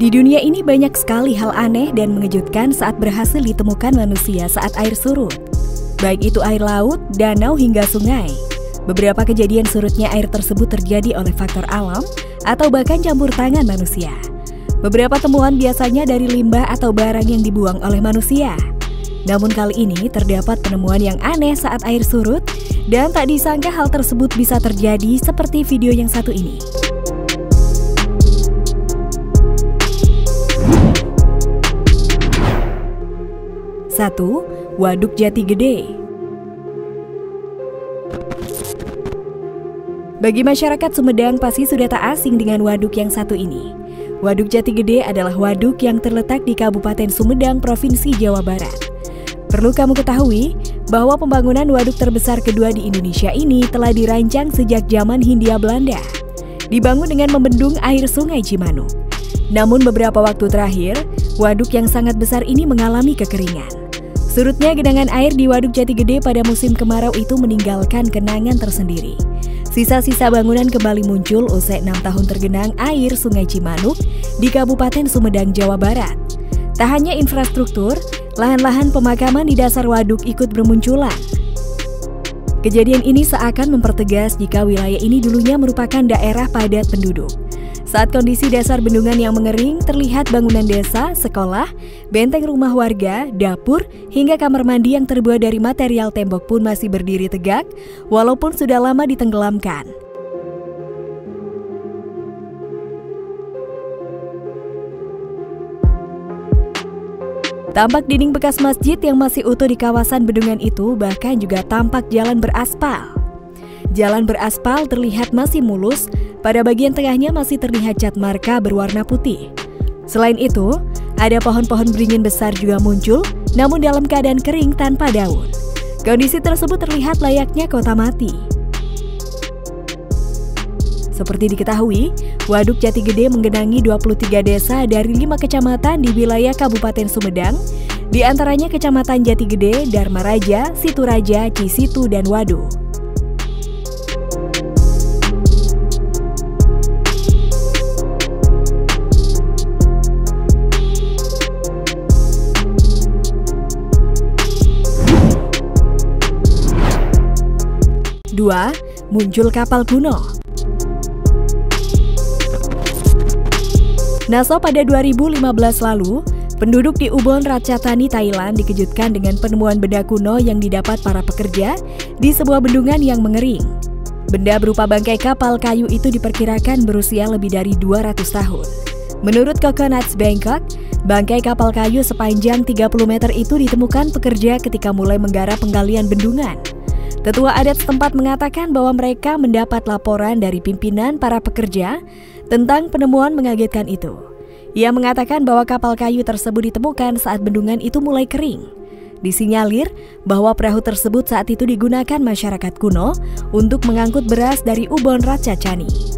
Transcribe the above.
Di dunia ini banyak sekali hal aneh dan mengejutkan saat berhasil ditemukan manusia saat air surut. Baik itu air laut, danau hingga sungai. Beberapa kejadian surutnya air tersebut terjadi oleh faktor alam atau bahkan campur tangan manusia. Beberapa temuan biasanya dari limbah atau barang yang dibuang oleh manusia. Namun kali ini terdapat penemuan yang aneh saat air surut dan tak disangka hal tersebut bisa terjadi seperti video yang satu ini. Satu, Waduk Jati Gede. Bagi masyarakat Sumedang pasti sudah tak asing dengan waduk yang satu ini. Waduk Jati Gede adalah waduk yang terletak di Kabupaten Sumedang, Provinsi Jawa Barat. Perlu kamu ketahui bahwa pembangunan waduk terbesar kedua di Indonesia ini telah dirancang sejak zaman Hindia Belanda. Dibangun dengan membendung air Sungai Cimanuk. Namun beberapa waktu terakhir, waduk yang sangat besar ini mengalami kekeringan. Surutnya genangan air di Waduk Jati Gede pada musim kemarau itu meninggalkan kenangan tersendiri. Sisa-sisa bangunan kembali muncul usai 6 tahun tergenang air Sungai Cimanuk di Kabupaten Sumedang, Jawa Barat. Tak hanya infrastruktur, lahan-lahan pemakaman di dasar waduk ikut bermunculan. Kejadian ini seakan mempertegas jika wilayah ini dulunya merupakan daerah padat penduduk. Saat kondisi dasar bendungan yang mengering, terlihat bangunan desa, sekolah, benteng rumah warga, dapur, hingga kamar mandi yang terbuat dari material tembok pun masih berdiri tegak, walaupun sudah lama ditenggelamkan. Tampak dinding bekas masjid yang masih utuh di kawasan bendungan itu, bahkan juga tampak jalan beraspal. Jalan beraspal terlihat masih mulus, pada bagian tengahnya masih terlihat cat marka berwarna putih. Selain itu, ada pohon-pohon beringin besar juga muncul, namun dalam keadaan kering tanpa daun. Kondisi tersebut terlihat layaknya kota mati. Seperti diketahui, Waduk Jati Gede menggenangi 23 desa dari 5 kecamatan di wilayah Kabupaten Sumedang, di antaranya Kecamatan Jati Gede, Dharma Raja, Situraja, Cisitu, dan Wadu. Dua, muncul kapal kuno. NASA pada 2015 lalu, penduduk di Ubon Ratchathani, Thailand dikejutkan dengan penemuan benda kuno yang didapat para pekerja di sebuah bendungan yang mengering. Benda berupa bangkai kapal kayu itu diperkirakan berusia lebih dari 200 tahun. Menurut Coconuts Bangkok, bangkai kapal kayu sepanjang 30 meter itu ditemukan pekerja ketika mulai menggarap penggalian bendungan. Tetua adat setempat mengatakan bahwa mereka mendapat laporan dari pimpinan para pekerja tentang penemuan mengagetkan itu. Ia mengatakan bahwa kapal kayu tersebut ditemukan saat bendungan itu mulai kering. Disinyalir bahwa perahu tersebut saat itu digunakan masyarakat kuno untuk mengangkut beras dari Ubon Ratchathani.